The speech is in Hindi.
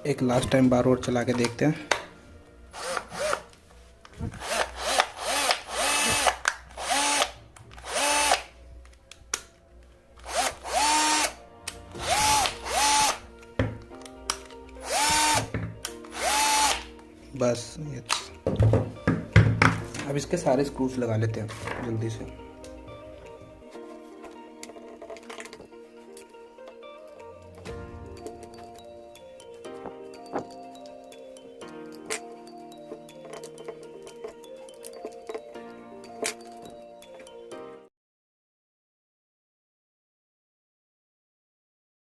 एक लास्ट टाइम बार और चला के देखते हैं। बस ये, अब इसके सारे स्क्रूज लगा लेते हैं जल्दी से।